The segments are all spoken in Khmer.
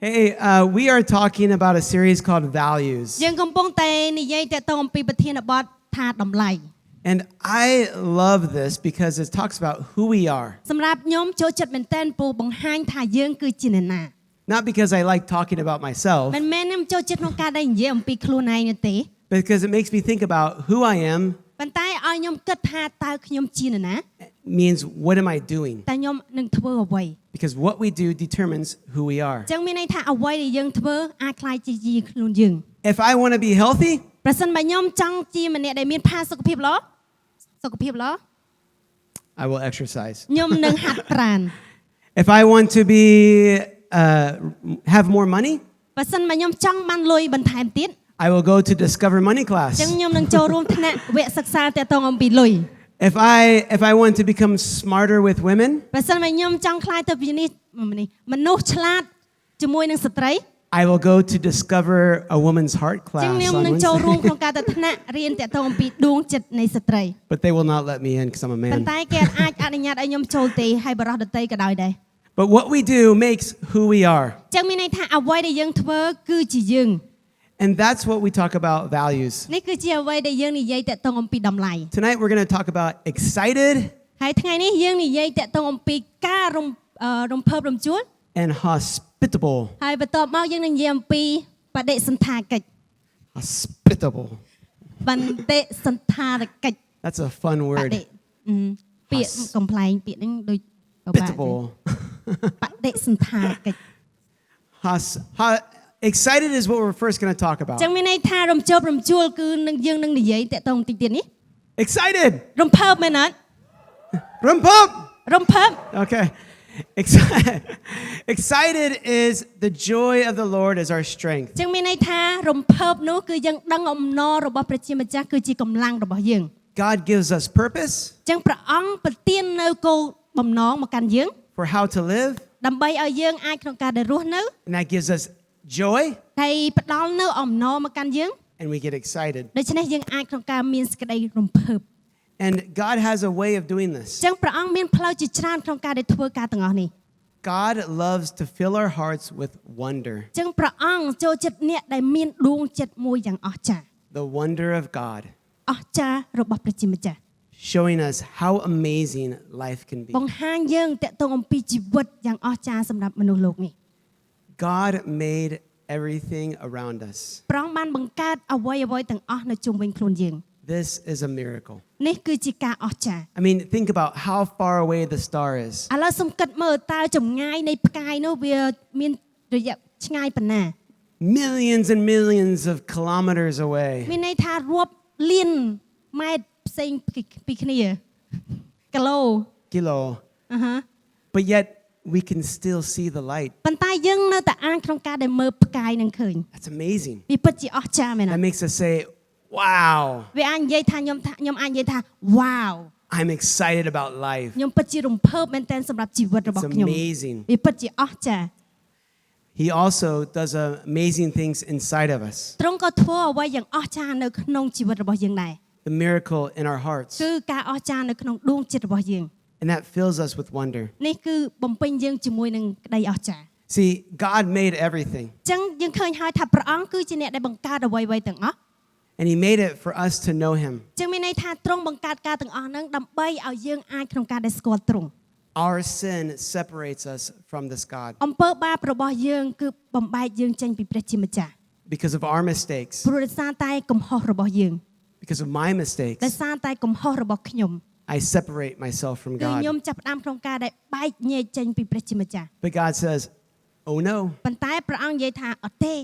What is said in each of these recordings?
Hey, we are talking about a series called Values. យើងកំពុងតែនិយាយតាក់ទងអំពីប្រធានបទថាតម្លៃ And I love this because it talks about who we are. សម្រាប់ខ្ញុំចូលចិត្តមែនទែនព្រោះបង្ហាញថាយើងគឺជាអ្នកណា Not because I like talking about myself, មិនមែនខ្ញុំចូលចិត្តក្នុងការដែលនិយាយអំពីខ្លួនឯងទេ but because it makes me think about who I am, ប៉ុន្តែឲ្យខ្ញុំគិតថាតើខ្ញុំជាអ្នកណា means what am I doing? តើខ្ញុំនឹងធ្វើអ្វី Because what we do determines who we are. ចឹងមានន័យថាអ្វីដែលយើងធ្វើអាចខ្លាយជាខ្លួនយើង If I want to be healthy, ប្រសិនបើខ្ញុំចង់ជាម្នាក់ដែលមានផាសុខភាពល្អសុខភាពល្អ I will exercise. ខ្ញុំនឹងហាត់ប្រាណ If I want to be have more money, ប្រសិនបើខ្ញុំចង់បានលុយបន្ថែមទៀត I will go to Discover Money class. ចឹងខ្ញុំនឹងចូលរួមថ្នាក់វគ្គសិក្សាតាក់ទងអំពីលុយ If I want to become smarter with women, បើសិនបើខ្ញុំចង់ខ្លាយទៅជាមនុស្សឆ្លាតជាមួយនឹងស្ត្រី I will go to Discover a Woman's Heart ចឹ class ងខ្ញុំ on នឹងចូលរួម Wednesday. ក្នុងការទៅថ្នាក់រៀនតាក់ទងអំពីដួងចិត្តនៃស្ត្រី But they will not let me in because I'm a ប៉ុ man. ន្តែគេអាចអនុញ្ញាតឲ្យខ្ញុំចូលទេហើយបរិសុទ្ធដតីក៏ដោយដែរ But what we do makes who we are. ចឹងមានន័យថាអ្វីដែលយើងធ្វើគឺជាយើង And that's what we talk about values. នេះគឺជាអ្វីដែលយើងនិយាយតាក់ទងអំពីតម្លៃ Tonight we're going to talk about excited ហើយថ្ងៃនេះយើងនិយាយតាក់ទងអំពីការរំភើបរំជួល and hospitable. ហើយបន្ទាប់មកយើងនឹងនិយាយអំពីបដិសណ្ឋាកិច្ច Hospitable. បន្តិសណ្ឋាកិច្ច That's a fun ប word. ដិពាក្យកំ pl ែងពាក្យហ្នឹងដូចពិបាក Hospitable. បដិសណ្ឋាកិច្ច Excited is what we're first going to talk about. ចឹងមានន័យថារំជើបរំជួលគឺនឹងយើងនឹងនិយាយតាក់ទងបន្តិចទៀតនេះ Excited. រំភើបមែនអត់ Rumpop. រំភើប Okay. Excited is the joy of the Lord is our strength. ចឹងមានន័យថារំភើបនោះគឺយើងដឹងអំណររបស់ព្រះជាម្ចាស់គឺជាកម្លាំងរបស់យើង God gives us purpose ចឹងព្រះអង្គប្រទាននៅគោលបំណងមកកាន់យើង for how to live, ដើម្បីឲ្យយើងអាចក្នុងការដែលរស់នៅ and that gives us joy, ហើយផ្ដល់នៅអំណរមកកាន់យើង and we get excited. ដូច្នេះយើងអាចក្នុងការមានសេចក្តីរំភើប And God has a way of doing this. ចឹងព្រះអង្គមានផ្លូវជាច្រើនក្នុងការដែលធ្វើការទាំងអស់នេះ God loves to fill our hearts with wonder. ចឹងព្រះអង្គចូលចិត្តអ្នកដែលមានដួងចិត្តមួយយ៉ាងអស្ចារ្យ The wonder of God, អស្ចារ្យរបស់ព្រះជាម្ចាស់ showing us how amazing life can be. បង្ហាញយើងតាក់ទងអំពីជីវិតយ៉ាងអស្ចារ្យសម្រាប់មនុស្សលោកនេះ God made everything around us. ព្រះអង្គបានបង្កើតអ្វីៗទាំងអស់នៅជុំវិញខ្លួនយើង This is a miracle. នេះគឺជាការអស្ចារ្យ I mean, think about how far away the star is. ឥឡូវសូមគិតមើលតើចម្ងាយនៃផ្កាយនោះវាមានរយៈឆ្ងាយប៉ុណ្ណា Millions and millions of kilometers away. មានន័យថារាប់លានម៉ែត្រផ្សេងពីគ្នាគីឡូ Kilo. ហ៎ But yet we can still see the light. ប៉ុន្តែយើងនៅតែអាចក្នុងការដែលមើលផ្កាយនឹងឃើញ That's amazing. វាពិតជាអស្ចារ្យមែន That makes us say, wow, វាអាចនិយាយថាខ្ញុំអាចនិយាយថា wow I'm excited about life. ខ្ញុំពិតជារំភើបមែនទែនសម្រាប់ជីវិតរបស់ It's ខ្ញុំ amazing. វាពិតជាអស្ចារ្យ He also does amazing things inside of us. ទ្រង់ក៏ធ្វើអ្វីយ៉ាងអស្ចារ្យនៅក្នុងជីវិតរបស់យើងដែរ The miracle in our hearts. គឺការអស្ចារ្យនៅក្នុងដួងចិត្តរបស់យើង And that fills us with wonder. នេះគឺបំពេញយើងជាមួយនឹងក្តីអស្ចារ្យ See, God made everything. អញ្ចឹងយើងឃើញហើយថាព្រះអង្គគឺជាអ្នកដែលបង្កើតអ្វីៗទាំងអស់ And He made it for us to know Him. អញ្ចឹងមានន័យថាទ្រង់បង្កើតការទាំងអស់ហ្នឹងដើម្បីឲ្យយើងអាចក្នុងការដែលស្គាល់ទ្រង់ Our sin separates us from this God អំពើបាបរបស់យើងគឺបំបែកយើងចេញពីព្រះជាម្ចាស់ because of our mistakes, ព្រោះដោយសារតែកំហុសរបស់យើង because of my ដោយ mistakes. សារតែកំហុសរបស់ខ្ញុំ I separate myself from គឺខ្ញុំ God. ចាប់ផ្ដើមក្នុងការដែលបែកញែកចេញពីព្រះជាម្ចាស់ But God says, oh no, ប៉ុន្តែព្រះអង្គនិយាយថាអត់ទេ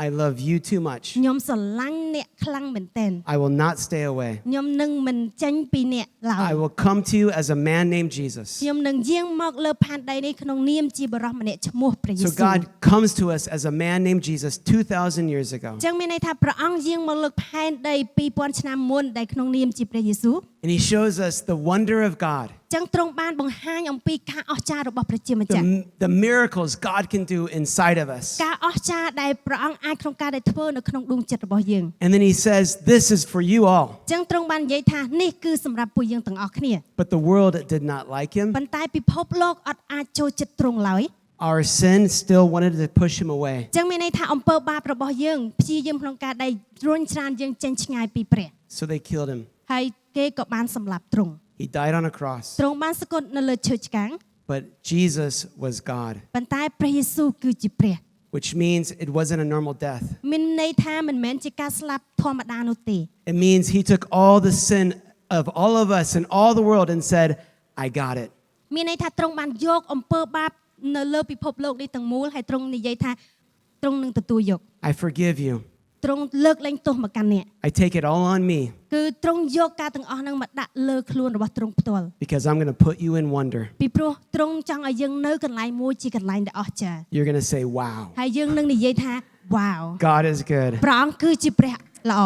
I love you too much. ខ្ញុំស្រឡាញ់អ្នកខ្លាំងមែនទែន I will not stay away. ខ្ញុំនឹងមិនចេញពីអ្នកឡើយ I will come to you as a man named Jesus. ខ្ញុំនឹងយាងមកលើផែនដីនេះក្នុងនាមជាបរិសម្នាក់ឈ្មោះព្រះយេ So ស៊ូវ God comes to us as a man named Jesus 2,000 years ago. អញ្ចឹងមានន័យថាព្រះអង្គយាងមកលើផែនដី 2000 ឆ្នាំមុនដែលក្នុងនាមជាព្រះយេស៊ូវ And He shows us the wonder of God. អញ្ចឹងទ្រង់បានបង្ហាញអំពីការអស្ចារ្យរបស់ព្រះជាម្ចាស់ The miracles God can do inside of us. ការអស្ចារ្យដែលព្រះអង្គអាចក្នុងការដែលធ្វើនៅក្នុងដួងចិត្តរបស់យើង And then He says, this is for you all. អញ្ចឹងទ្រង់បាននិយាយថានេះគឺសម្រាប់ពួកយើងទាំងអស់គ្នា But the world did not like Him. ប៉ុន្តែពិភពលោកអត់អាចចូលចិត្តទ្រង់ឡើយ our sin still wanted to push him away. ចឹងមានន័យថាអំពើបាបរបស់យើងព្យាយាមក្នុងការដែលរុញច្រានយើងចេញឆ្ងាយពីព្រះ So they killed him. ហើយគេក៏បានសម្លាប់ទ្រង់ He died on a cross. ទ្រង់បានស្គត់នៅលើឈើឆ្កាង But Jesus was God, ប៉ុន្តែព្រះយេស៊ូវគឺជាព្រះ which means it wasn't a normal death. មានន័យថាមិនមែនជាការស្លាប់ធម្មតានោះទេ It means he took all the sin of all of us and all the world and said, I got it. មានន័យថាទ្រង់បានយកអំពើបាបនៅលើពិភពលោកនេះទាំងមូលហើយទ្រង់និយាយថាទ្រង់នឹងទទួលយក I forgive you. ទ្រង់លើកលែងទោសមកកាន់អ្នក I take it all on me គឺទ្រង់យកការទាំងអស់ហ្នឹងមកដាក់លើខ្លួនរបស់ទ្រង់ផ្ទាល់ because I'm going to put you in wonder. ពីព្រោះទ្រង់ចង់ឲ្យយើងនៅកន្លែងមួយជាកន្លែងដែលអស្ចារ្យ You're going to say, wow, ហើយយើងនឹងនិយាយថា wow God is good. ព្រះអង្គគឺជាព្រះល្អ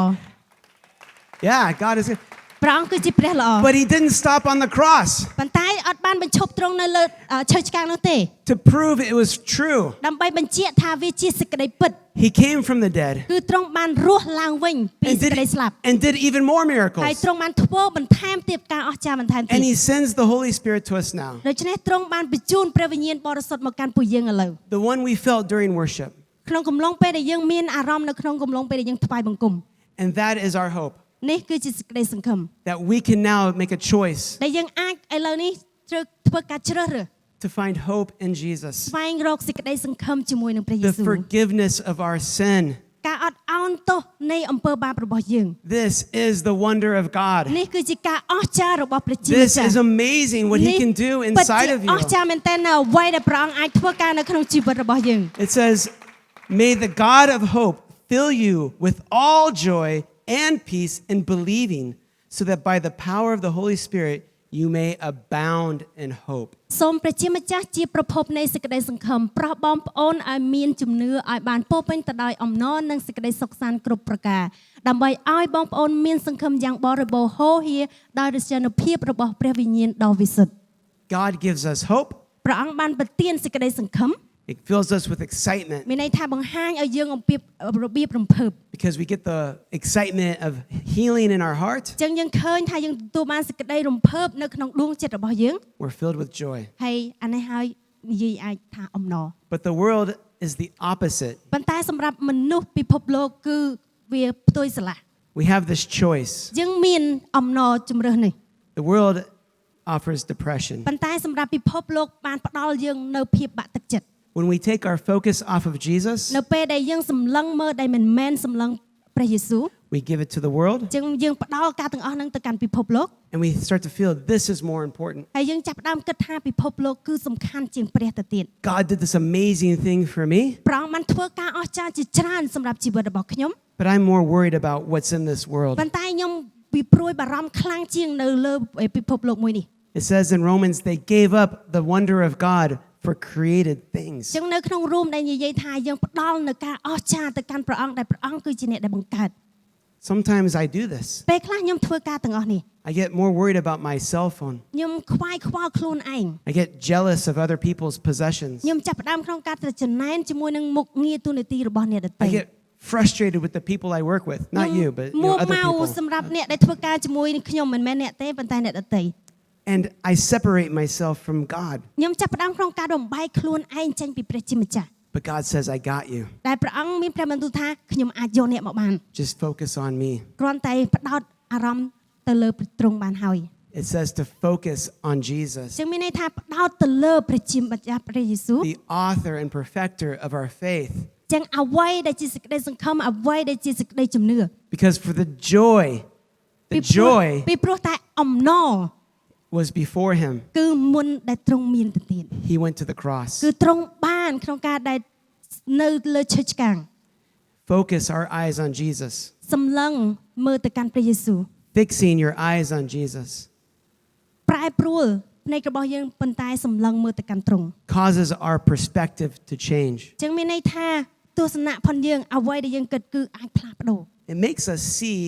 Yeah, God is good. ព្រះអង្គគឺជាព្រះល្អ But he didn't stop on the cross ប៉ុន្តែអត់បានបញ្ឈប់ទ្រង់នៅលើឈើឆ្កាងនោះទេ to prove it was true. ដើម្បីបញ្ជាក់ថាវាជាសេចក្តីពិត He came from the dead គឺទ្រង់បានរស់ឡើងវិញពីសេចក្តីស្លាប់ and did even more ហើយ miracles. ទ្រង់បានធ្វើបន្ថែមទៀតការអស្ចារ្យបន្ថែមទៀត And he sends the Holy Spirit to us now. ដូច្នេះទ្រង់បានបញ្ជូនព្រះវិញ្ញាណបរិសុទ្ធមកកាន់ពួកយើងឥឡូវ The one we felt during worship. ក្នុងកំឡុងពេលដែលយើងមានអារម្មណ៍នៅក្នុងកំឡុងពេលដែលយើងថ្វាយបង្គំ And that is our hope. នេះគឺជាសេចក្តីសង្ឃឹម That we can now make a choice ដែលយើងអាចឥឡូវនេះត្រូវធ្វើការជ្រើសរើស to find hope in Jesus. ស្វែងរកសេចក្តីសង្ឃឹមជាមួយនឹងព្រះយេ The ស៊ូវ forgiveness of our sin. ការអត់ឱនទោសនៃអំពើបាបរបស់យើង This is the wonder of God. នេះគឺជាការអស្ចារ្យរបស់ព្រះជាម្ This ចាស់ is amazing what he can do ពិតជា inside of អ you. ស្ចារ្យមែនទែននៅអ្វីដែលព្រះអង្គអាចធ្វើការនៅក្នុងជីវិតរបស់យើង It says, may the God of hope fill you with all joy and peace in believing, so that by the power of the Holy Spirit you may abound in hope. សូមព្រះជាម្ចាស់ជាប្រភពនៃសេចក្តីសង្ឃឹមប្រោះបងប្អូនឲ្យមានជំនឿឲ្យបានពោរពេញទៅដោយអំណរនិងសេចក្តីសុខសាន្តគ្រប់ប្រការដើម្បីឲ្យបងប្អូនមានសង្ឃឹមយ៉ាងបរិបូរណ៍ហូរហៀដោយរស្យនុភាពរបស់ព្រះវិញ្ញាណដ៏វិសុទ្ធ God gives us hope. ព្រះអង្គបានប្រទានសេចក្តីសង្ឃឹម It fills us with excitement មានន័យថាបង្ហាញឲ្យយើងអំពីរបៀបរំភើប because we get the excitement of healing in our heart. ចឹងយើងឃើញថាយើងទទួលបានសេចក្តីរំភើបនៅក្នុងដួងចិត្តរបស់យើង We're filled with joy. ហើយអានេះហើយនិយាយអាចថាអំណរ But the world is the opposite. ប៉ុន្តែសម្រាប់មនុស្សពិភពលោកគឺវាផ្ទុយស្រឡះ We have this choice. យើងមានអំណរជំរើសនេះ The world offers depression. ប៉ុន្តែសម្រាប់ពិភពលោកបានផ្ដល់យើងនៅភាពបាក់ទឹកចិត្ត When we take our focus off of Jesus, នៅពេលដែលយើងសម្លឹងមើលដែលមិនមែនសម្លឹងព្រះយេស៊ូវ we give it to the world ចឹងយើងផ្ដល់ការទាំងអស់ហ្នឹងទៅកាន់ពិភពលោក and we start to feel this is more important. ហើយយើងចាប់ផ្ដើមគិតថាពិភពលោកគឺសំខាន់ជាងព្រះទៅទៀត God did this amazing thing for me, ព្រះអង្គបានធ្វើការអស្ចារ្យជាច្រើនសម្រាប់ជីវិតរបស់ខ្ញុំ but I'm more worried about what's in this world. ប៉ុន្តែខ្ញុំពីព្រួយបារម្ភខ្លាំងជាងនៅលើពិភពលោកមួយនេះ It says in Romans, they gave up the wonder of God for created things. ចឹងនៅក្នុងរួមដែលនិយាយថាយើងផ្ដល់នៅការអស្ចារ្យទៅកាន់ព្រះអង្គដែលព្រះអង្គគឺជាអ្នកដែលបង្កើត Sometimes I do this. ពេលខ្លះខ្ញុំធ្វើការទាំងអស់នេះ I get more worried about my cell phone. ខ្ញុំខ្វាយខ្វល់ខ្លួនឯង I get jealous of other people's possessions. ខ្ញុំចាប់ផ្ដើមក្នុងការទៅចំណែនជាមួយនឹងមុខងារទូនាទីរបស់អ្នកដទៃ I get frustrated with the people I work with. Not you, but other មក people. សម្រាប់អ្នកដែលធ្វើការជាមួយនឹងខ្ញុំមិនមែនអ្នកទេប៉ុន្តែអ្នកដទៃ And I separate myself from God. ខ្ញុំចាប់ផ្ដើមក្នុងការបំបែកខ្លួនឯងចេញពីព្រះជាម្ចាស់ But God says, I got you. តែព្រះអង្គមានព្រះបន្ទូលថាខ្ញុំអាចយកអ្នកមកបាន Just focus on me. គ្រាន់តែផ្ដោតអារម្មណ៍ទៅលើទ្រង់បានហើយ It says to focus on Jesus, ចឹងមានន័យថាផ្ដោតទៅលើព្រះជាម្ចាស់ព្រះយេស៊ូវ the author and perfecter of our faith. ចឹងអ្វីដែលជាសេចក្តីសង្ឃឹមអ្វីដែលជាសេចក្តីជំនឿ Because for the joy ពីព្រោះតែអំណរ was before him. គឺមុនដែលទ្រង់មានទៅទៀត He went to the cross. គឺទ្រង់បានក្នុងការដែលនៅលើឈើឆ្កាង Focus our eyes on Jesus. សម្លឹងមើលទៅកាន់ព្រះយេស៊ូវ Fixing your eyes on Jesus ប្រែប្រួលភ្នែករបស់យើងប៉ុន្តែសម្លឹងមើលទៅកាន់ទ្រង់ causes our perspective to change. ចឹងមានន័យថាទស្សនៈផងយើងអ្វីដែលយើងគិតគឺអាចផ្លាស់ប្ដូរ It makes us see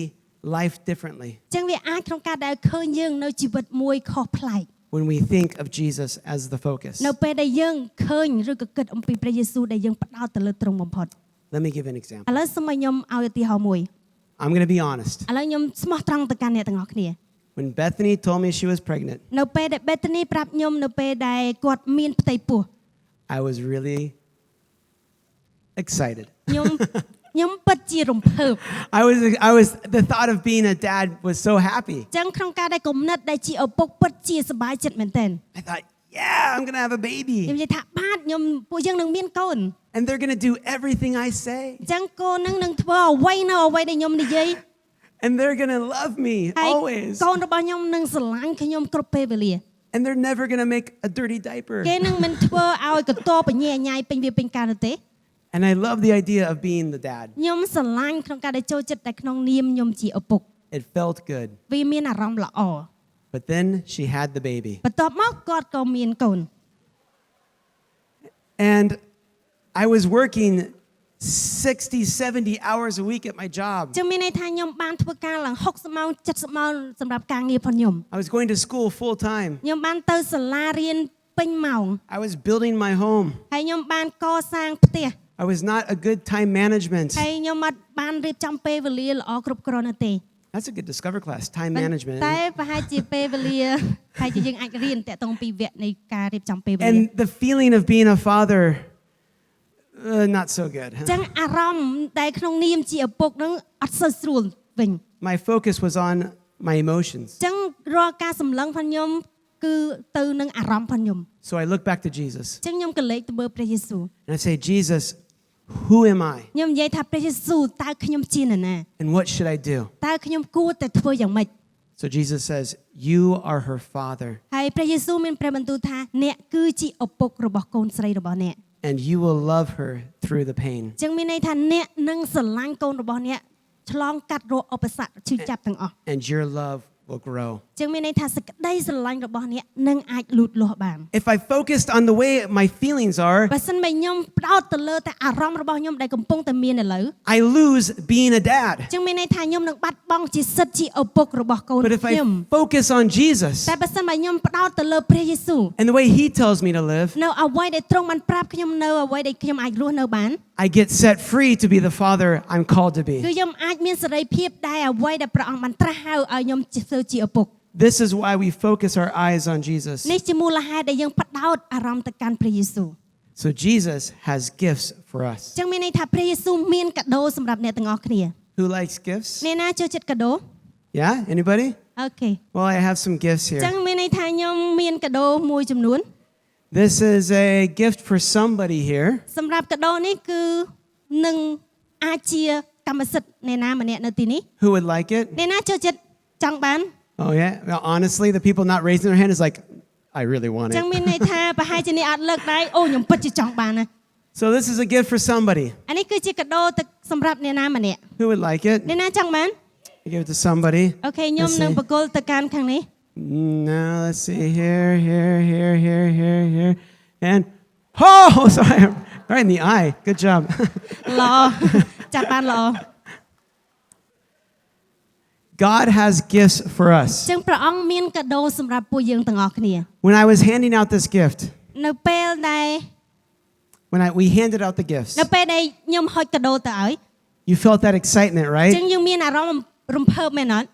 life differently ចឹងវាអាចក្នុងការដែលឃើញយើងនៅជីវិតមួយខុសប្លែក when we think of Jesus as the focus. នៅពេលដែលយើងឃើញឬក៏គិតអំពីព្រះយេស៊ូវដែលយើងផ្ដោតទៅលើទ្រង់បំផុត Let me give an example. ឥឡូវសូមឲ្យខ្ញុំឲ្យឧទាហរណ៍មួយ I'm going to be honest. ឥឡូវខ្ញុំស្មោះត្រង់ទៅកាន់អ្នកទាំងអស់គ្នា When Bethany told me she was pregnant, នៅពេលដែលបេតានីប្រាប់ខ្ញុំនៅពេលដែលគាត់មានផ្ទៃពោះ I was really excited. ខ្ញុំពិតជារំភើប I was the thought of being a dad was so happy. ចឹងក្នុងការដែលគំនិតដែលជាឪពុកពិតជាសប្បាយចិត្តមែនទែន I thought, yeah, I'm going to have a ខ្ញុំ baby. និយាយថាបាទពួកយើងនឹងមានកូន And they're going to do everything I say. ចឹងកូននឹងធ្វើអ្វីនៅអ្វីដែលខ្ញុំនិយាយ And they're going to love me ហើយ always. កូនរបស់ខ្ញុំនឹងស្រឡាញ់ខ្ញុំគ្រប់ពេលវេលា And they're never going to make a dirty diaper. គេនឹងមិនធ្វើឲ្យកតបញ្ញាញ៉ាយពេញវាពេញការនោះទេ And I love the idea of being the dad. ខ្ញុំស្រឡាញ់ក្នុងការដែលចូលចិត្តតែក្នុងនាមខ្ញុំជាឪពុក It felt good. វាមានអារម្មណ៍ល្អ But then she had the baby. បន្ទាប់មកគាត់ក៏មានកូន And I was working 60, 70 hours a week at my job. ចឹងមានន័យថាខ្ញុំបានធ្វើការឡើង60ម៉ោង70ម៉ោងសម្រាប់ការងាររបស់ខ្ញុំ I was going to school full time. ខ្ញុំបានទៅសាលារៀនពេញម៉ោង I was building my home. ហើយខ្ញុំបានកសាងផ្ទះ I was not a good time management. ហើយខ្ញុំអត់បានរៀបចំពេលវេលាល្អគ្រប់គ្រាន់នោះទេ That's a good Discover class, time management. តែប្រហែលជាពេលវេលាហើយជាយើងអាចរៀនតាក់ទងពីវគ្គនៃការរៀបចំពេលវេលា And the feeling of being a father, not so good. ចឹងអារម្មណ៍ដែលក្នុងនាមជាឪពុកនឹងអត់សូវស្រួលវិញ My focus was on my emotions. ចឹងរាល់ការសម្លឹងរបស់ខ្ញុំគឺទៅនឹងអារម្មណ៍របស់ខ្ញុំ So I look back to Jesus ចឹងខ្ញុំក៏លេចទៅមើលព្រះយេស៊ូវ and I say, Jesus, who am I? ខ្ញុំនិយាយថាព្រះយេស៊ូវតើខ្ញុំជានរណា And what should I do? តើខ្ញុំគួរតែធ្វើយ៉ាងម៉េច So Jesus says, you are her father, ហើយព្រះយេស៊ូវមានព្រះបន្ទូលថាអ្នកគឺជាឪពុករបស់កូនស្រីរបស់អ្នក and you will love her through the pain. ចឹងមានន័យថាអ្នកនឹងស្រឡាញ់កូនរបស់អ្នកឆ្លងកាត់រកឧបសគ្គឈឺចាប់ទាំងអស់ And your love will grow. ចឹងមានន័យថាសេចក្តីស្រឡាញ់របស់អ្នកនឹងអាចលូតលាស់បាន If I focused on the way my feelings are, បើសិនបើខ្ញុំផ្ដោតទៅលើតែអារម្មណ៍របស់ខ្ញុំដែលកំពុងតែមានឥឡូវ I lose being a dad. ចឹងមានន័យថាខ្ញុំនឹងបាត់បង់ជាសិទ្ធិជាឪពុករបស់កូន But if ខ្ញុំ I focus on Jesus តែបើសិនបើខ្ញុំផ្ដោតទៅលើព្រះយេស៊ូវ and the way he tells me to live, នៅអ្វីដែលទ្រង់បានប្រាប់ខ្ញុំនៅអ្វីដែលខ្ញុំអាចរស់នៅបាន I get set free to be the father I'm called to គឺ be. ខ្ញុំអាចមានសេរីភាពដែលអ្វីដែលព្រះអង្គបានត្រាស់ហៅឲ្យខ្ញុំធ្វើជាឪពុក This is why we focus our eyes on Jesus. នេះជាមូលហេតុដែលយើងផ្ដោតអារម្មណ៍ទៅកាន់ព្រះយេស៊ូវ So Jesus has gifts for us. ចឹងមានន័យថាព្រះយេស៊ូវមានកាដូសម្រាប់អ្នកទាំងអស់គ្នា Who likes gifts? អ្នកណាចូលចិត្តកាដូ Yeah, anybody? អូខេ Well, I have some gifts ចឹង here. មានន័យថាខ្ញុំមានកាដូមួយចំនួន This is a gift for somebody here. សម្រាប់កាដូនេះគឺនឹងអាចជាកម្មសិទ្ធិអ្នកណាម្នាក់នៅទីនេះ Who would like it? អ្នកណាចូលចិត្តចង់បាន Oh, yeah. Well, honestly, the people not raising their hand is like, I really want ចឹង it. មានន័យថាប្រហែលជាអ្នកអត់លើកដៃអូខ្ញុំពិតជាចង់បានណា So this is a gift for somebody. អានេះគឺជាកាដូទៅសម្រាប់អ្នកណាម្នាក់ Who would like it? អ្នកណាចង់បាន I give it to somebody. អូខេខ្ញុំនឹងបកគលទៅកាន់ខាងនេះ Now let's see here, here, and oh, sorry, right in the eye. Good job. ល្អចាប់បានល្អ God has gifts for us. ចឹងព្រះអង្គមានកាដូសម្រាប់ពួកយើងទាំងអស់គ្នា When I was handing out this gift, នៅពេលដែល we handed out the gifts, នៅពេលដែលខ្ញុំហុចកាដូទៅឲ្យ you felt that excitement, ចឹង right? យើងមានអារម្មណ៍រំភើបមែនអត់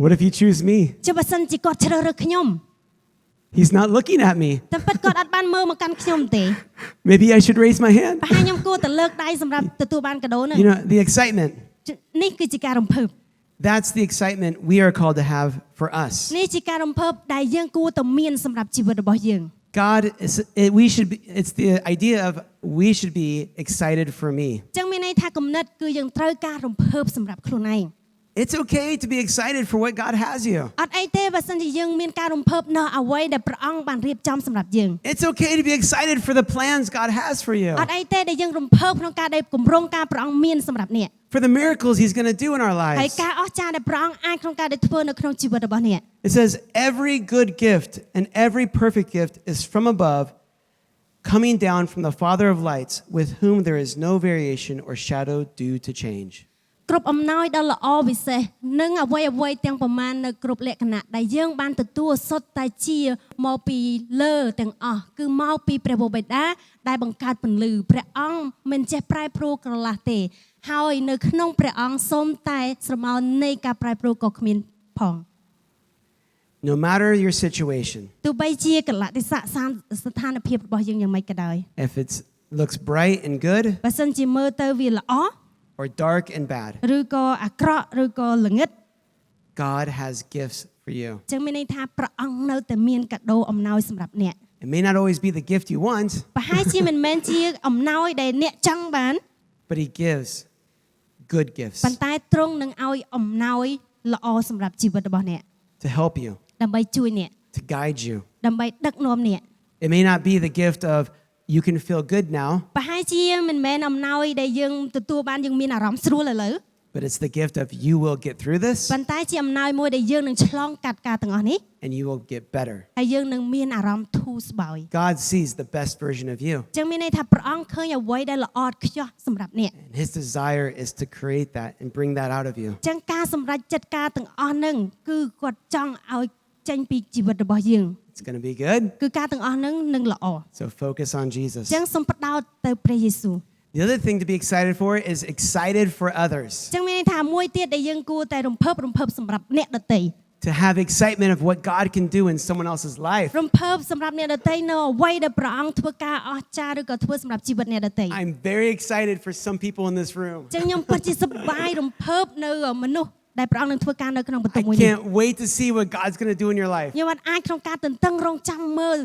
What if you choose me? ចុះបើសិនជាគាត់ជ្រើសរើសខ្ញុំ He's not looking at me. តែពិតគាត់អត់បានមើលមកកាន់ខ្ញុំទេ Maybe I should raise my hand. ប្រហែលខ្ញុំគួរតែលើកដៃសម្រាប់ទទួលបានកាដូហ្នឹង You know, the excitement. នេះគឺជាការរំភើប That's the excitement we are called to have for us. នេះជាការរំភើបដែលយើងគួរតែមានសម្រាប់ជីវិតរបស់យើង God is, it's the idea of we should be excited for me. ចឹងមានន័យថាគំនិតគឺយើងត្រូវការរំភើបសម្រាប់ខ្លួនឯង It's okay to be excited for what God has you. អត់អីទេបើសិនជាយើងមានការរំភើបនៅអ្វីដែលព្រះអង្គបានរៀបចំសម្រាប់យើង It's okay to be excited for the plans God has for you. អត់អីទេដែលយើងរំភើបក្នុងការដែលគម្រោងការព្រះអង្គមានសម្រាប់អ្នក For the miracles He's going to do in our ហើយ lives. ការអស្ចារ្យដែលព្រះអង្គអាចក្នុងការដែលធ្វើនៅក្នុងជីវិតរបស់អ្នក It says, every good gift and every perfect gift is from above, coming down from the Father of lights, with whom there is no variation or shadow due to change. គ្រប់អំណោយដ៏ល្អវិសេសនិងអ្វីទាំងប្រមាណនៅគ្រប់លក្ខណៈដែលយើងបានទទួលសុទ្ធតែជាមកពីលើទាំងអស់គឺមកពីព្រះបិតាដែលបង្កើតពន្លឺព្រះអង្គមិនចេះប្រែប្រួលក្រឡាស់ទេហើយនៅក្នុងព្រះអង្គសូមតែស្រមោលនៃការប្រែប្រួលក៏គ្មានផង No matter your situation, ទោះបីជាកលៈទេសៈស្ថានភាពរបស់យើងយ៉ាងម៉េចក៏ដោយ if it looks bright and good បើសិនជាមើលទៅវាល្អ or dark and bad, ឬក៏អាក្រក់ឬក៏ល្ងឹត God has gifts for you. ចឹងមានន័យថាព្រះអង្គនៅតែមានកាដូអំណោយសម្រាប់អ្នក It may not always be the gift you want, ប្រហែលជាមិនមែនជាអំណោយដែលអ្នកចង់បាន but He gives good gifts ប៉ុន្តែទ្រង់នឹងឲ្យអំណោយល្អសម្រាប់ជីវិតរបស់អ្នក to help you, ដើម្បីជួយអ្នក to guide you. ដើម្បីដឹកនាំអ្នក It may not be the gift of you can feel good now, ប្រហែលជាមិនមែនអំណោយដែលយើងទទួលបានយើងមានអារម្មណ៍ស្រួលឥឡូវ but it's the gift of you will get through this ប៉ុន្តែជាអំណោយមួយដែលយើងនឹងឆ្លងកាត់ការទាំងអស់នេះ and you will get better. ហើយយើងនឹងមានអារម្មណ៍ធូរស្បើយ God sees the best version of you, ចឹងមានន័យថាព្រះអង្គឃើញអ្វីដែលល្អឥតខ្ចោះសម្រាប់អ្នក and His desire is to create that and bring that out of you. ចឹងការសម្រេចចិត្តការទាំងអស់ហ្នឹងគឺគាត់ចង់ឲ្យចេញពីជីវិតរបស់យើង It's going to be good, គឺការទាំងអស់ហ្នឹងនឹងល្អ so focus on Jesus. ចឹងសូមផ្ដោតទៅព្រះយេស៊ូវ The other thing to be excited for is excited for others. ចឹងមានន័យថាមួយទៀតដែលយើងគួរតែរំភើបសម្រាប់អ្នកដទៃ To have excitement of what God can do in someone else's life. រំភើបសម្រាប់អ្នកដទៃនៅអ្វីដែលព្រះអង្គធ្វើការអស្ចារ្យឬក៏ធ្វើសម្រាប់ជីវិតអ្នកដទៃ I'm very excited for some people in this room. ចឹងខ្ញុំពិតជាសប្បាយរំភើបនៅមនុស្សដែលព្រះអង្គនឹងធ្វើការនៅក្នុងបន្ទ I ប់មួយនេះ can't wait to see what God's going to do in your life. ខ្ញុំអាចក្នុងការទន្ទឹងរង់ចាំមើល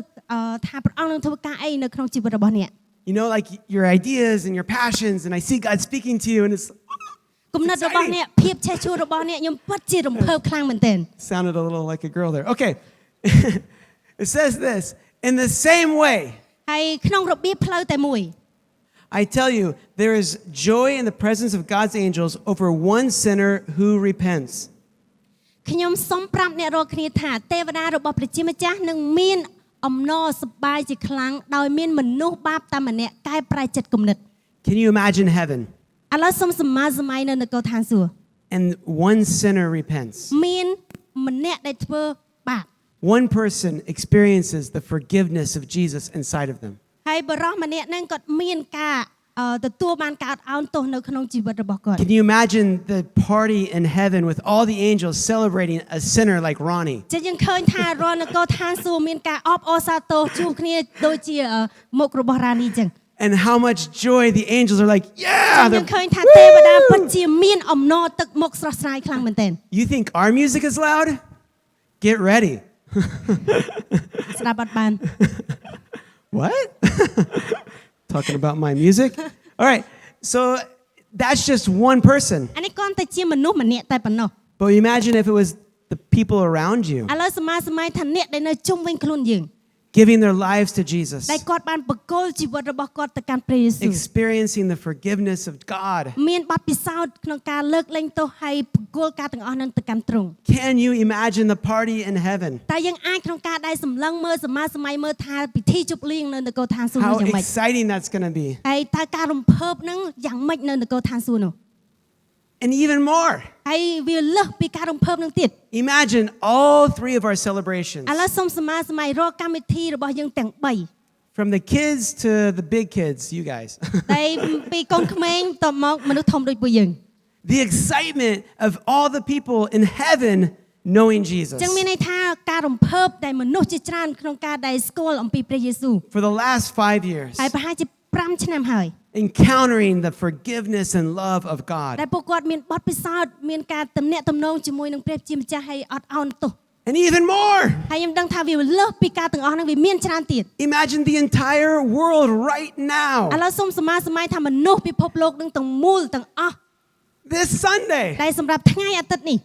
ថាព្រះអង្គនឹងធ្វើការអីនៅក្នុងជីវិតរបស់អ្នក You know, like your ideas and your passions, and I see God speaking to you, and it's គំនិតរបស់អ្នកភាពឆេះឆួលរបស់អ្នកខ្ញុំពិតជារំភើបខ្លាំងមែនទែន sounded a little like a girl there. Okay. It says this, in the same way, ហើយក្នុងរបៀបផ្លូវតែមួយ I tell you, there is joy in the presence of God's angels over one sinner who repents. ខ្ញុំសូមប្រាប់អ្នករាល់គ្នាថាទេវតារបស់ព្រះជាម្ចាស់នឹងមានអំណរសប្បាយជាខ្លាំងដោយមានមនុស្សបាបតែម្នាក់កែប្រែចិត្តគំនិត Can you imagine heaven? ឥឡូវសូមសមាសម័យនៅនគរឋានសួគ៌ And one sinner repents. មានម្នាក់ដែលធ្វើបាប One person experiences the forgiveness of Jesus inside of them. ហើយបរិសម្នាក់ហ្នឹងគាត់មានការទទួលបានការអត់ឱនទោសនៅក្នុងជីវិតរបស់គាត់ Can you imagine the party in heaven with all the angels celebrating a sinner like Ronnie? ចឹងយើងឃើញថារាល់នគរឋានសួគ៌មានការអបអរសាទរជួបគ្នាដូចជាមុខរបស់រ៉ានីចឹង And how much joy the angels are like, យើង yeah! ឃើញថាទេវតាពិតជាមានអំណរទឹកមុខស្រស់ស្រាយខ្លាំងមែនទែន You think our music is loud? Get ready. ស្ដាប់អត់បាន What? Talking about my music? All right. So that's just one person. អានេះគ្រាន់តែជាមនុស្សម្នាក់តែប៉ុណ្ណោះ But imagine if it was the people around you ឥឡូវសម័យថាអ្នកដែលនៅជុំវិញខ្លួនយើង giving their lives to Jesus, ដែលគាត់បានបកគលជីវិតរបស់គាត់ទៅកាន់ព្រះយេស៊ូវ experiencing the forgiveness of God. មានបទពិសោធន៍ក្នុងការលើកលែងទោសហើយបកគលការទាំងអស់នឹងទៅកាន់ទ្រង់ Can you imagine the party in heaven? តែយើងអាចក្នុងការដែលសម្លឹងមើលសម័យមើលថាពិធីជប់លៀងនៅនគរឋានសួគ៌ How យ៉ាងម៉េច exciting that's going to be. ហើយតើការរំភើបនឹងយ៉ាងម៉េចនៅនគរឋានសួគ៌នោះ And even more. ហើយវាលើសពីការរំភើបនឹងទៀត Imagine all three of our celebrations, ឥឡូវសូមសម័យរកកម្មវិធីរបស់យើងទាំង3 from the kids to the big kids, you guys. តែពីកូនក្មេងទៅមកមនុស្សធំដូចពួកយើង The excitement of all the people in heaven knowing Jesus. ចឹងមានន័យថាការរំភើបដែលមនុស្សជាច្រើនក្នុងការដែលស្គាល់អំពីព្រះយេស៊ូវ For the last 5 years, ហើយប្រហែលជា5ឆ្នាំហើយ encountering the forgiveness and love of តែ God. ពួកគាត់មានបទពិសោធន៍មានការទំនាក់ទំនងជាមួយនឹងព្រះជាម្ចាស់ហើយអត់ឱនទោស And even more. ហើយខ្ញុំដឹងថាវាលើសពីការទាំងអស់ហ្នឹងវាមានច្រើនទៀត Imagine the entire world right ឥ now, ឡូវសូមសម័យថាមនុស្សពិភពលោកនឹងទាំងមូលទាំងអស់ this Sunday, ដែលសម្រាប់ថ្ងៃអាទិត្យនេះ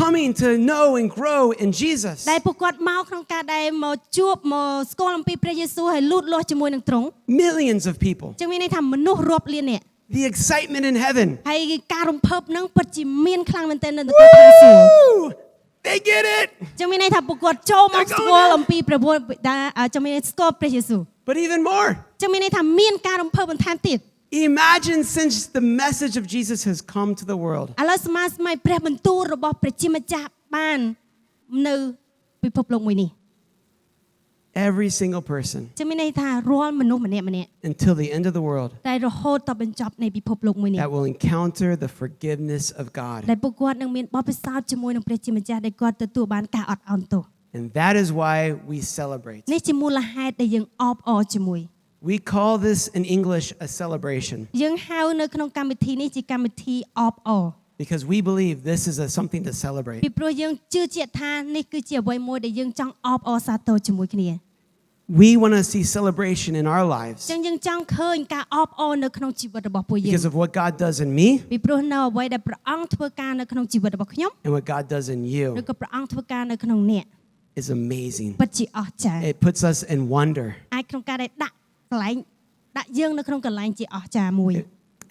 coming to know and grow in Jesus. ដែលពួកគាត់មកក្នុងការដែលមកជួបមកស្គាល់អំពីព្រះយេស៊ូវហើយលូតលាស់ជាមួយនឹងទ្រង់ Millions of people. ចឹងមានន័យថាមនុស្សរាប់លាននាក់ The excitement in heaven. ហើយការរំភើបហ្នឹងពិតជាមានខ្លាំងមែនទែននៅនគរឋានសួគ៌ Woo! They get it. ចឹងមានន័យថាពួកគាត់ចូលមកស្គាល់អំពីព្រះវរបិតាចឹងមានន័យស្គាល់ព្រះយេស៊ូវ But even more. ចឹងមានន័យថាមានការរំភើបបន្ថែមទៀត Imagine since the message of Jesus has come to the world, ឥឡូវសម័យព្រះបន្ទូលរបស់ព្រះជាម្ចាស់បាននៅពិភពលោកមួយនេះ every single person ចឹងមានន័យថារាល់មនុស្សម្នាក់ៗ until the end of the world ដែលរហូតដល់បញ្ចប់នៃពិភពលោកមួយនេះ that will encounter the forgiveness of God. ដែលពួកគាត់នឹងមានបទពិសោធន៍ជាមួយនឹងព្រះជាម្ចាស់ដែលគាត់ទទួលបានការអត់ឱនទោស And that is why we celebrate. នេះជាមូលហេតុដែលយើងអបអរជាមួយ We call this in English a celebration យើងហៅនៅក្នុងកម្មវិធីនេះជាកម្មវិធីអបអរ because we believe this is something to celebrate. ពីព្រោះយើងជឿជាក់ថានេះគឺជាអ្វីមួយដែលយើងចង់អបអរសាទរជាមួយគ្នា We want to see celebration in our lives ចឹងយើងចង់ឃើញការអបអរនៅក្នុងជីវិតរបស់ពួកយើង because of what God does in me ពីព្រោះនៅអ្វីដែលព្រះអង្គធ្វើការនៅក្នុងជីវិតរបស់ខ្ញុំ and what God does in you ឬក៏ព្រះអង្គធ្វើការនៅក្នុងអ្នក is amazing. ពិតជាអស្ចារ្យ It puts us in wonder. អាចក្នុងការដែលដាក់កន្លែងដាក់យើងនៅក្នុងកន្លែងជាអស្ចារ្យមួយ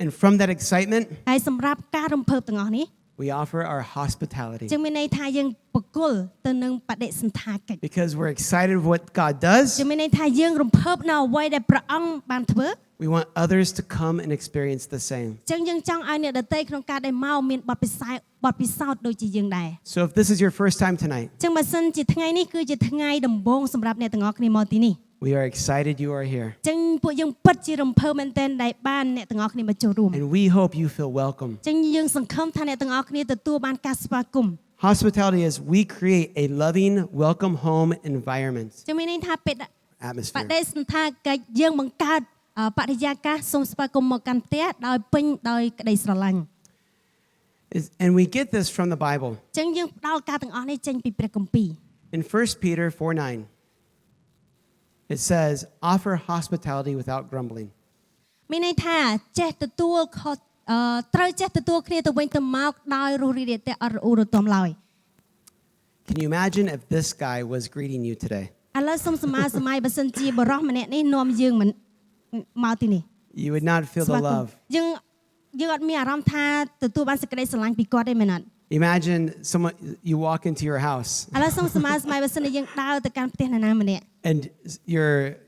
And from that excitement, ហើយសម្រាប់ការរំភើបទាំងអស់នេះ we offer our hospitality ចឹងមានន័យថាយើងបកគលទៅនឹងបដិសណ្ឋាកិច្ច because we're excited of what God does. ចឹងមានន័យថាយើងរំភើបនៅអ្វីដែលព្រះអង្គបានធ្វើ We want others to come and experience the same. ចឹងយើងចង់ឲ្យអ្នកដទៃក្នុងការដែលមកមានបទពិសោធន៍ដូចជាយើងដែរ So if this is your first time tonight, ចឹងបើសិនជាថ្ងៃនេះគឺជាថ្ងៃដំបូងសម្រាប់អ្នកទាំងអស់គ្នាមកទីនេះ we are excited you are here. ចឹងពួកយើងពិតជារំភើបមែនទែនដែលបានអ្នកទាំងអស់គ្នាមកចូលរួម And we hope you feel welcome. ចឹងយើងសង្ឃឹមថាអ្នកទាំងអស់គ្នាទទួលបានការស្វាគមន៍ Hospitality is we create a loving, welcome home environment, ចឹងមានន័យថាប atmosphere. ដិសណ្ឋាកិច្ចយើងបង្កើតបរិយាកាសសូមស្វាគមន៍មកកាន់ផ្ទះដោយពេញដោយក្តីស្រឡាញ់ And we get this from the Bible. ចឹងយើងផ្ដល់ការទាំងអស់នេះចេញពីព្រះគម្ពីរ In 1 Peter 4:9, it says, offer hospitality without grumbling. មានន័យថាចេះទទួលខុសត្រូវចេះទទួលគ្នាទៅវិញទៅមកដោយរស់រីករាយតែអត់រអ៊ូរទាំឡើយ Can you imagine if this guy was greeting you today? ឥឡូវសូមសម័យបើសិនជាបរិសម្នាក់នេះនាំយើងមិនមកទីនេះ You would not feel the love. យើងអត់មានអារម្មណ៍ថាទទួលបានសេចក្តីស្រឡាញ់ពីគាត់ទេមែនអត់ Imagine someone you walk into your house ឥឡូវសូមសម័យបើសិនជាយើងដើរទៅកាន់ផ្ទះណាម្នាក់ and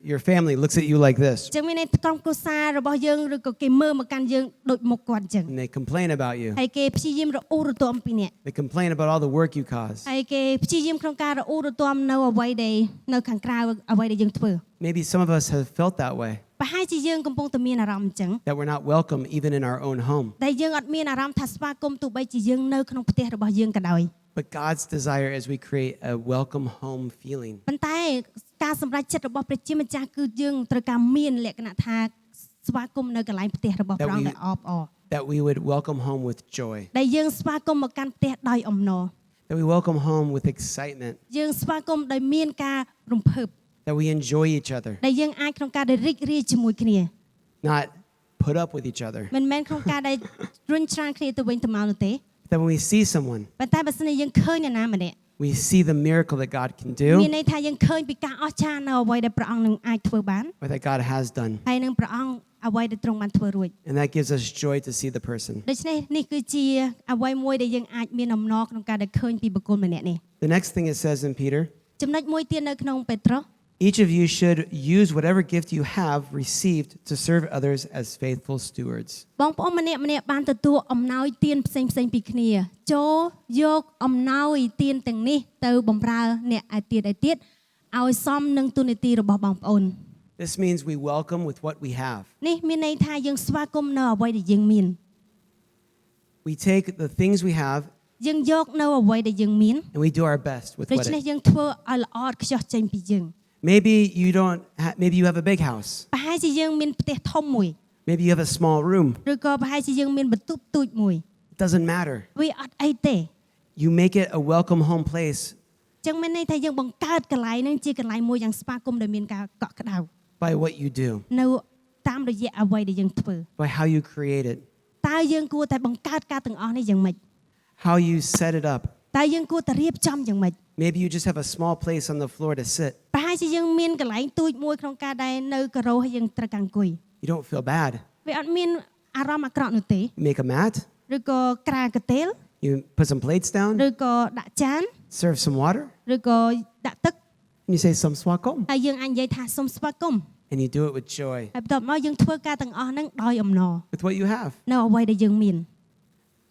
your family looks at you like this ចឹងមានន័យក្រុមគ្រួសាររបស់យើងឬក៏គេមើលមកកាន់យើងដូចមុខគាត់ចឹង and they complain about you. ហើយគេព្យាយាមរអ៊ូរទាំពីអ្នក They complain about all the work you cause. ហើយគេព្យាយាមក្នុងការរអ៊ូរទាំនៅអ្វីដែលនៅខាងក្រៅអ្វីដែលយើងធ្វើ Maybe some of us have felt that way, ប្រហែលជាយើងកំពុងតែមានអារម្មណ៍អញ្ចឹង that we're not welcome even in our own home. តែយើងអត់មានអារម្មណ៍ថាស្វាគមន៍ទោះបីជាយើងនៅក្នុងផ្ទះរបស់យើងក៏ដោយ But God's desire is we create a welcome home feeling. ប៉ុន្តែការសម្រេចចិត្តរបស់ព្រះជាម្ចាស់គឺយើងត្រូវការមានលក្ខណៈថាស្វាគមន៍នៅកន្លែងផ្ទះរបស់ព្រះអង្គដែលអបអរ That we would welcome home with joy. ដែលយើងស្វាគមន៍មកកាន់ផ្ទះដោយអំណរ That we welcome home with excitement. យើងស្វាគមន៍ដោយមានការរំភើប That we enjoy each other, ដែលយើងអាចក្នុងការដែលរីករាយជាមួយគ្នា not put up with each other. មិនមែនក្នុងការដែលរុញច្រានគ្នាទៅវិញទៅមកនោះទេ That when we see someone, ប៉ុន្តែបើសិនជាយើងឃើញអ្នកណាម្នាក់ we see the miracle that God can មាន do ន័យថាយើងឃើញពីការអស្ចារ្យនៅអ្វីដែលព្រះអង្គនឹងអាចធ្វើបាន or that God has done. ហើយនឹងព្រះអង្គអ្វីដែលទ្រង់បានធ្វើរួច And that gives us joy to see the person. ដូច្នេះនេះគឺជាអ្វីមួយដែលយើងអាចមានអំណរក្នុងការដែលឃើញពីបុគ្គលម្នាក់នេះ The next thing it says in Peter, ចំណុចមួយទៀតនៅក្នុងពេត្រុស each of you should use whatever gift you have received to serve others as faithful stewards. បងប្អូនម្នាក់បានទទួលអំណោយទានផ្សេងពីគ្នាចូលយកអំណោយទានទាំងនេះទៅបម្រើអ្នកឯទៀតឲ្យសមនឹងទូនាទីរបស់បងប្អូន This means we welcome with what we have. នេះមានន័យថាយើងស្វាគមន៍នៅអ្វីដែលយើងមាន We take the things we have យើងយកនៅអ្វីដែលយើងមាន and we do our best with ដូ what ច្នេះ it. យើងធ្វើឲ្យល្អឥតខ្ចោះចេញពីយើង Maybe you have a big house. ប្រហែលជាយើងមានផ្ទះធំមួយ Maybe you have a small room. ឬក៏ប្រហែលជាយើងមានបន្ទប់ទូចមួយ It doesn't matter. វាអត់អីទេ You make it a welcome home place ចឹងមានន័យថាយើងបង្កើតកន្លែងហ្នឹងជាកន្លែងមួយយ៉ាងស្វាគមន៍ដែលមានការកក់ក្ដៅ by what you do, នៅតាមរយៈអ្វីដែលយើងធ្វើ by how you create it, តើយើងគួរតែបង្កើតការទាំងអស់នេះយ៉ាងម៉េច how you set it up. តើយើងគួរតែរៀបចំយ៉ាងម៉េច Maybe you just have a small place on the floor to sit. ប្រហែលជាយើងមានកន្លែងទូចមួយក្នុងការដែលនៅការ៉ូហើយយើងត្រូវការអង្គុយ You don't feel bad. វាអត់មានអារម្មណ៍អាក្រក់នោះទេ You make a mat. ឬក៏ក្រាលកាទេល You put some plates down. ឬក៏ដាក់ចាន Serve some water. ឬក៏ដាក់ទឹក And you say some swakom. ហើយយើងអាចនិយាយថាសូមស្វាគមន៍ And you do it with joy, ហើយបន្ទាប់មកយើងធ្វើការទាំងអស់ហ្នឹងដោយអំណរ with what you have. នៅអ្វីដែលយើងមាន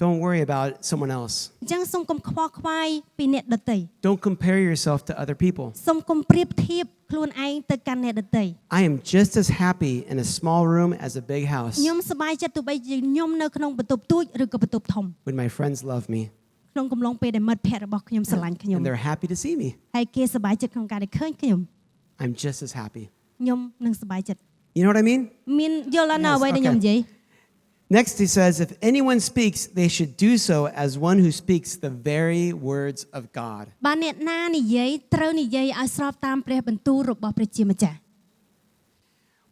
Don't worry about someone else. អញ្ចឹងសូមកុំខ្វល់ខ្វាយពីអ្នកដទៃ Don't compare yourself to other people. សូមកុំប្រៀបធៀបខ្លួនឯងទៅកាន់អ្នកដទៃ I am just as happy in a small room as a big house ខ្ញុំសប្បាយចិត្តទោះបីជាខ្ញុំនៅក្នុងបន្ទប់ទូចឬក៏បន្ទប់ធំ when my friends love me. ក្នុងកំឡុងពេលដែលមិត្តភ័ក្តិរបស់ខ្ញុំស្រឡាញ់ខ្ញុំ And they're happy to see me. ហើយគេសប្បាយចិត្តក្នុងការដែលឃើញខ្ញុំ I'm just as happy. ខ្ញុំនឹងសប្បាយចិត្ត You know what I mean? មានយល់ដល់នៅ Yes, អ្វីដែលខ្ញុំ okay. និយាយ Next, he says, if anyone speaks, they should do so as one who speaks the very words of God. បើអ្នកណានិយាយត្រូវនិយាយឲ្យស្របតាមព្រះបន្ទូលរបស់ព្រះជាម្ចាស់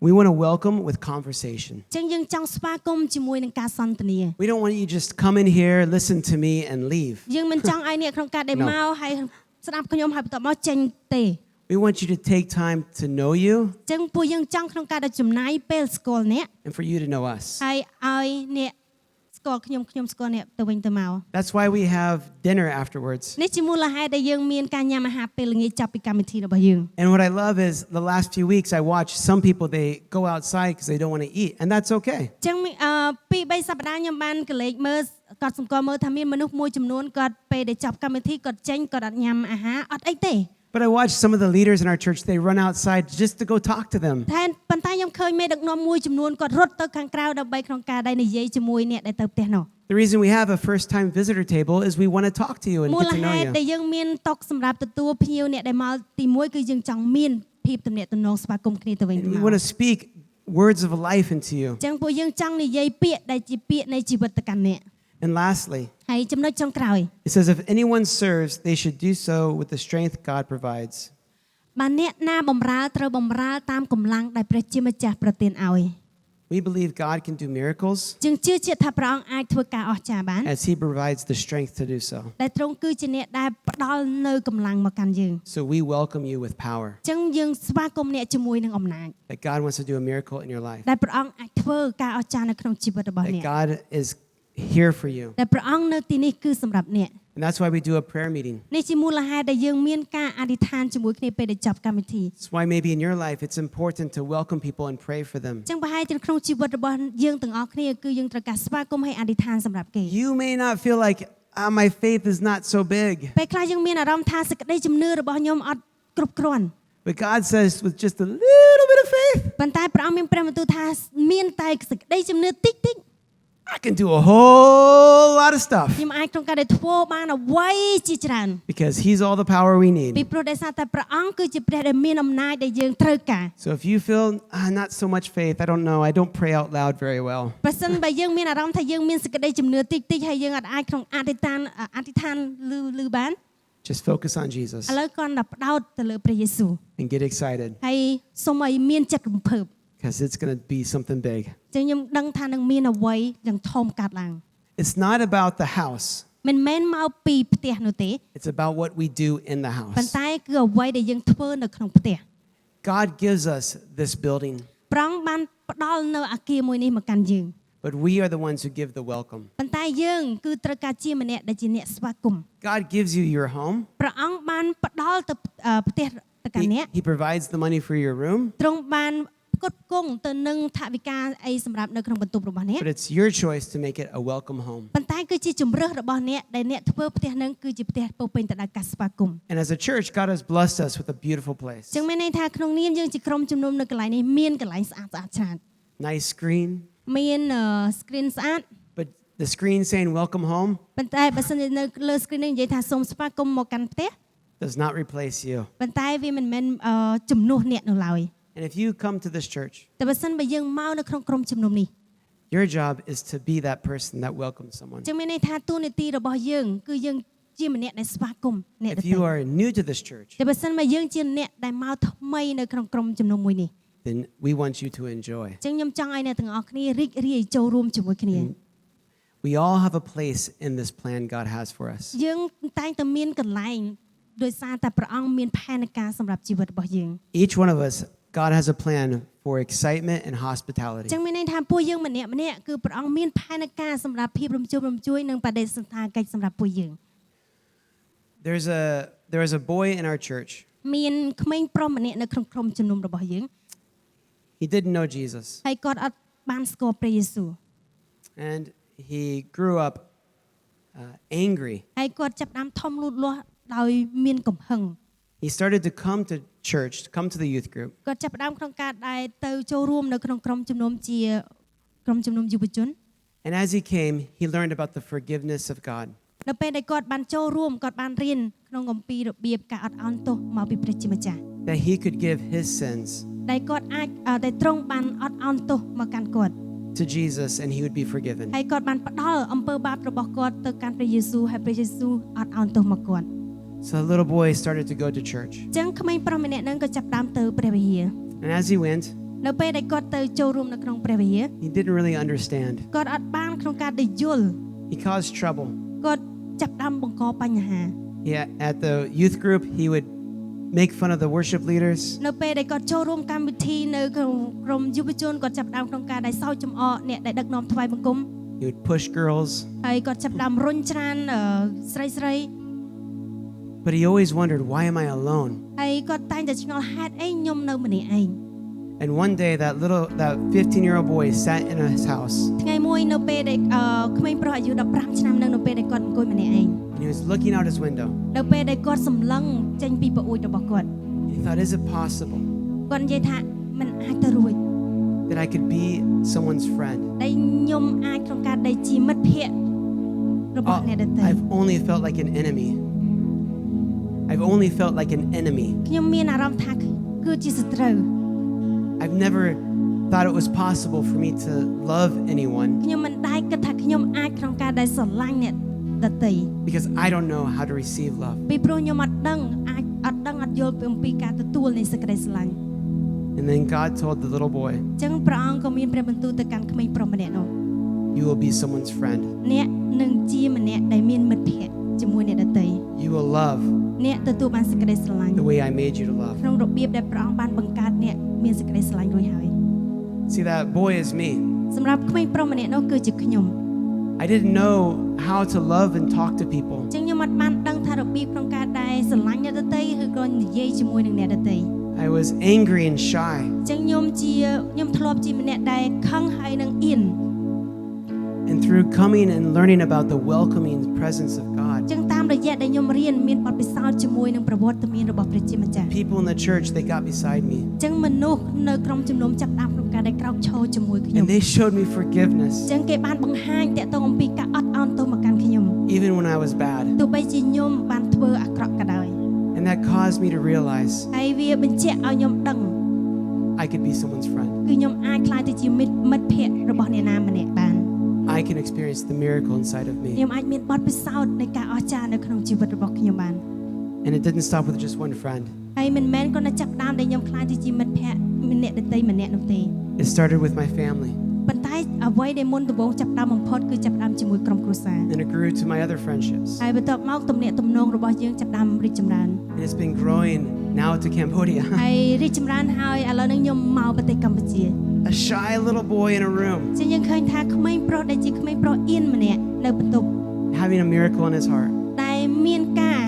We want to welcome with conversation. អញ្ចឹងយើងចង់ស្វាគមន៍ជាមួយនឹងការសន្ទនា We don't want you just come in here, listen to me, and leave. យើងមិនចង់ឲ្យអ្នកក្នុងការដែល No. មកហើយស្ដាប់ខ្ញុំហើយបន្ទាប់មកចេញទេ We want you to take time to know you អញ្ចឹងពួកយើងចង់ក្នុងការដែលចំណាយពេលស្គាល់អ្នក and for you to know us. ហើយឲ្យអ្នកស្គាល់ខ្ញុំស្គាល់អ្នកទៅវិញទៅមក That's why we have dinner afterwards. នេះជាមូលហេតុដែលយើងមានការញ៉ាំអាហារពេលល្ងាចចាប់ពីកម្មវិធីរបស់យើង And what I love is the last few weeks I watch some people, they go outside because they don't want to eat, and that's okay. អញ្ចឹងពី3សប្តាហ៍ខ្ញុំបានកលេចមើលគាត់សម្គាល់មើលថាមានមនុស្សមួយចំនួនគាត់ពេលដែលចាប់កម្មវិធីគាត់ចេញគាត់អត់ញ៉ាំអាហារអត់អីទេ But I watch some of the leaders in our church, they run outside just to go talk to them. តែប៉ុន្តែខ្ញុំឃើញមេដឹកនាំមួយចំនួនគាត់រត់ទៅខាងក្រៅដើម្បីក្នុងការដែលនិយាយជាមួយអ្នកដែលទៅផ្ទះនោះ The reason we have a first-time visitor table is we want to talk to you and មូល get to know ហេតុដែល you. យើងមានតុសម្រាប់ទទួលភ្ញៀវអ្នកដែលមកទី1គឺយើងចង់មានភាពទំនាក់ទំនងស្វាគមន៍គ្នាទៅវិញទៅ And ម we ក want to speak words of life into you. អញ្ចឹងពួកយើងចង់និយាយពាក្យដែលជាពាក្យនៃជីវិតទៅកាន់អ្នក And lastly, ហើយចំណុចចុងក្រោយ it says if anyone serves, they should do so with the strength God provides. បើអ្នកណាបម្រើត្រូវបម្រើតាមកម្លាំងដែលព្រះជាម្ចាស់ប្រទានឲ្យ We believe God can do miracles យើងជឿជាក់ថាព្រះអង្គអាចធ្វើការអស្ចារ្យបាន as He provides the strength to do so. ដែលទ្រង់គឺជាអ្នកដែលផ្ដល់នៅកម្លាំងមកកាន់យើង So we welcome you with power អញ្ចឹងយើងស្វាគមន៍អ្នកជាមួយនឹងអំណាច that God wants to do a miracle in your life. ដែលព្រះអង្គអាចធ្វើការអស្ចារ្យនៅក្នុងជីវិតរបស់អ្នក That God is here for you. ដែលព្រះអង្គនៅទីនេះគឺសម្រាប់អ្នក And that's why we do a prayer meeting. នេះជាមូលហេតុដែលយើងមានការអធិដ្ឋានជាមួយគ្នាពេលដែលចប់កម្មវិធី That's why maybe in your life it's important to welcome people and pray for them. អញ្ចឹងប្រហែលជាក្នុងជីវិតរបស់យើងទាំងអស់គ្នាគឺយើងត្រូវការស្វាគមន៍ហើយអធិដ្ឋានសម្រាប់គេ You may not feel like my faith is not so big. ពេលខ្លះយើងមានអារម្មណ៍ថាសេចក្តីជំនឿរបស់ខ្ញុំអត់គ្រប់គ្រាន់ But God says with just a little bit of faith, ប៉ុន្តែព្រះអង្គមានព្រះបន្ទូលថាមានតែសេចក្តីជំនឿតិចតិច I can do a whole lot of stuff ខ្ញុំអាចក្នុងការដែលធ្វើបានអ្វីជាច្រើន because He's all the power we ពី need. ព្រោះដោយសារតែព្រះអង្គគឺជាព្រះដែលមានអំណាចដែលយើងត្រូវការ So if you feel not so much faith, I don't know, I don't pray out loud very well. ប្រសិនបើយើងមានអារម្មណ៍ថាយើងមានសេចក្តីជំនឿតិចតិចហើយយើងអាចក្នុងអធិដ្ឋានលឺបាន Just focus on Jesus ឥឡូវគាត់តែផ្ដោតទៅលើព្រះយេស៊ូវ and get excited ហើយសូមឲ្យមានចិត្តរំភើប because it's going to be something big. ចឹងខ្ញុំដឹងថានឹងមានអ្វីយ៉ាងធំកើតឡើង It's not about the house. មិនមែនមកពីផ្ទះនោះទេ It's about what we do in the ប៉ុ house. ន្តែគឺអ្វីដែលយើងធ្វើនៅក្នុងផ្ទះ God gives us this building, ព្រះអង្គបានផ្ដល់នៅអាគារមួយនេះមកកាន់យើង but we are the ones who give the welcome. ប៉ុន្តែយើងគឺត្រូវការជាម្នាក់ដែលជាអ្នកស្វាគមន៍ God gives you your home. ព្រះអង្គបានផ្ដល់ទៅផ្ទះទៅកាន់អ្នក He provides the money for your room, ទ្រង់បានផ្គត់ផ្គង់ទៅនឹងថវិកាអីសម្រាប់នៅក្នុងបន្ទប់របស់អ្នក but it's your choice to make it a welcome home. ប៉ុន្តែគឺជាជំរើសរបស់អ្នកដែលអ្នកធ្វើផ្ទះនឹងគឺជាផ្ទះពោរពេញទៅដោយការស្វាគមន៍ And as a church, God has blessed us with a beautiful place. ចឹងមានន័យថាក្នុងនាមយើងជាក្រុមជំនុំនៅកន្លែងនេះមានកន្លែងស្អាតច្រើន Nice screen, មាន screen ស្អាត but the screen saying welcome home ប៉ុន្តែបើសិនជានៅលើ screen នេះនិយាយថាសូមស្វាគមន៍មកកាន់ផ្ទះ does not replace you. ប៉ុន្តែវាមិនមែនជំនួសអ្នកនោះឡើយ And if you come to this church, តែបើសិនបើយើងមកនៅក្នុងក្រុមជំនុំនេះ your job is to be that person that welcomes someone. ចឹងមានន័យថាតួនាទីរបស់យើងគឺយើងជាម្នាក់ដែលស្វាគមន៍អ្នកដ If ទៃ you are new to this church, តែបើសិនបើយើងជាអ្នកដែលមកថ្មីនៅក្នុងក្រុមជំនុំមួយនេះ then we want you to enjoy. ចឹងខ្ញុំចង់ឲ្យអ្នកទាំងអស់គ្នារីករាយចូលរួមជាមួយគ្នា We all have a place in this plan God has for us. យើងតែងតែមានកន្លែងដោយសារតែព្រះអង្គមានផែនការសម្រាប់ជីវិតរបស់យើង Each one of us, God has a plan for excitement and hospitality. ចឹងមានន័យថាពួកយើងម្នាក់គឺព្រះអង្គមានផែនការសម្រាប់ភាពរំជើបរំជួយនិងបដិសណ្ឋាកិច្ចសម្រាប់ពួកយើង There is a boy in our church. មានក្មេងប្រុសម្នាក់នៅក្នុងក្រុមជំនុំរបស់យើង He didn't know Jesus. ហើយគាត់អត់បានស្គាល់ព្រះយេស៊ូវ And he grew up angry. ហើយគាត់ចាប់ផ្ដើមធំលូតលាស់ដោយមានកំហឹង He started to come to church, come to the youth group. គាត់ចាប់ផ្ដើមក្នុងការដែលទៅចូលរួមនៅក្នុងក្រុមជំនុំជាក្រុមជំនុំយុវជន And as he came, he learned about the forgiveness of God. នៅពេលដែលគាត់បានចូលរួមគាត់បានរៀនក្នុងគម្ពីររបៀបការអត់ឱនទោសមកពីព្រះជាម្ចាស់ that he could give his sins ដែលគាត់អាចដែលទ្រង់បានអត់ឱនទោសមកកាន់គាត់ to Jesus and he would be forgiven. ហើយគាត់បានផ្ដល់អំពើបាបរបស់គាត់ទៅកាន់ព្រះយេស៊ូវហើយព្រះយេស៊ូវអត់ឱនទោសមកគាត់ So the little boy started to go to church. អញ្ចឹងក្មេងប្រុសម្នាក់ហ្នឹងក៏ចាប់ផ្ដើមទៅព្រះវិហារ And as he went, នៅពេលដែលគាត់ទៅចូលរួមនៅក្នុងព្រះវិហារ he didn't really understand. គាត់អត់បានក្នុងការដែលយល់ He caused trouble. គាត់ចាប់ផ្ដើមបង្កបញ្ហា At the youth group, he would make fun of the worship leaders. នៅពេលដែលគាត់ចូលរួមកម្មវិធីនៅក្នុងក្រុមយុវជនគាត់ចាប់ផ្ដើមក្នុងការដែលសើចចំអកអ្នកដែលដឹកនាំថ្វាយបង្គំ He would push girls. ហើយគាត់ចាប់ផ្ដើមរុញច្រានស្រី But he always wondered, why am I alone? ហើយគាត់តែងតែឆ្ងល់ហេតុអីខ្ញុំនៅម្នាក់ឯង And one day, that 15-year-old boy sat in his house. ថ្ងៃមួយនៅពេលដែលក្មេងប្រុសអាយុ15ឆ្នាំនៅពេលដែលគាត់អង្គុយម្នាក់ឯង And he was looking out his window. នៅពេលដែលគាត់សម្លឹងចេញពីប្អួយរបស់គាត់ He thought, is it possible គាត់និយាយថាมันអាចទៅរួច that I could be someone's friend? ដែលខ្ញុំអាចក្នុងការដែលជាមិត្តភក្តិរបស់អ្នកដទៃ I've only felt like an enemy. I've only felt like an enemy. ខ្ញុំមានអារម្មណ៍ថាគឺជាសត្រូវ I've never thought it was possible for me to love anyone ខ្ញុំមិនដែលគិតថាខ្ញុំអាចក្នុងការដែលស្រឡាញ់អ្នកដទៃ because I don't know how to receive love. ពីព្រោះខ្ញុំអត់យល់អំពីការទទួលនៃសេចក្តីស្រឡាញ់ And then God told the little boy, អញ្ចឹងព្រះអង្គក៏មានព្រះបន្ទូលទៅកាន់ក្មេងប្រុសម្នាក់នោះ you will be someone's friend. អ្នកនឹងជាម្នាក់ដែលមានមិត្តភក្តិជាមួយអ្នកដទៃ You will love អ្នកទទួលបានសេចក្តីស្រឡាញ់ the way I made you to love. ក្នុងរបៀបដែលព្រះអង្គបានបង្កើតអ្នកមានសេចក្តីស្រឡាញ់រួចហើយ See, that boy is me. សម្រាប់ក្មេងប្រុសម្នាក់នោះគឺជាខ្ញុំ I didn't know how to love and talk to people. អញ្ចឹងខ្ញុំអត់បានដឹងថារបៀបក្នុងការដែលស្រឡាញ់អ្នកដទៃឬក៏និយាយជាមួយនឹងអ្នកដទៃ I was angry and shy. អញ្ចឹងខ្ញុំធ្លាប់ជាម្នាក់ដែលខឹងហើយនឹងអៀន And through coming and learning about the welcoming presence of God, អញ្ចឹងតាមរយៈដែលខ្ញុំរៀនមានបទពិសោធន៍ជាមួយនឹងប្រវត្តិមានរបស់ព្រះជាម្ចាស់ people in the church, they got beside me. អញ្ចឹងមនុស្សនៅក្រុមជំនុំចាប់ផ្ដើមក្នុងការដែលក្រោកឈរជាមួយខ្ញុំ And they showed me forgiveness, អញ្ចឹងគេបានបង្ហាញតាក់ទងអំពីការអត់ឱនទោសមកកាន់ខ្ញុំ even when I was bad. ទោះបីជាខ្ញុំបានធ្វើអាក្រក់ក៏ដោយ And that caused me to realize ហើយវាបញ្ជាក់ឲ្យខ្ញុំដឹង I could be someone's friend. គឺខ្ញុំអាចក្លាយទៅជាមិត្តភក្តិរបស់អ្នកណាម្នាក់បាន I can experience the miracle inside of ខ្ញុំ me. អាចមានបទពិសោធន៍នៃការអស្ចារ្យនៅក្នុងជីវិតរបស់ខ្ញុំបាន And it didn't stop with just one friend. ហើយមិនមែនគ្រាន់តែចាប់ផ្ដើមដែលខ្ញុំក្លាយទៅជាមិត្តភក្តិម្នាក់ដទៃម្នាក់នោះទេ It started with my family, ប៉ុន្តែអ្វីដែលមុនដំបូងចាប់ផ្ដើមបំផុតគឺចាប់ផ្ដើមជាមួយក្រុមគ្រួសារ and it grew to my other friendships. ហើយបន្ទាប់មកទំនាក់ទំនងរបស់យើងចាប់ផ្ដើមរីកចម្រើន And it's been growing now to Cambodia. ហើយរីកចម្រើនហើយឥឡូវនេះខ្ញុំមកប្រទេសកម្ពុជា A shy little boy in a room, ជាយើងឃើញថាក្មេងប្រុសដែលជាក្មេងប្រុសអៀនម្នាក់នៅបន្ទប់ having a miracle in his heart. ដែលមានការ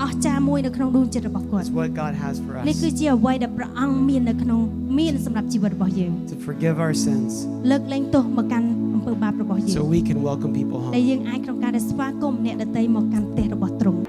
អស្ចារ្យមួយនៅក្នុងដួងចិត្តរបស់គាត់ That's what God has for នេះ us. គឺជាអ្វីដែលព្រះអង្គមានសម្រាប់ជីវិតរបស់យើង To forgive our sins លើកលែងទោសមកកាន់អំពើបាបរបស់យើង so we can welcome people ដែល home. យើងអាចក្នុងការដែលស្វាគមន៍អ្នកដទៃមកកាន់ផ្ទះរបស់ទ្រង់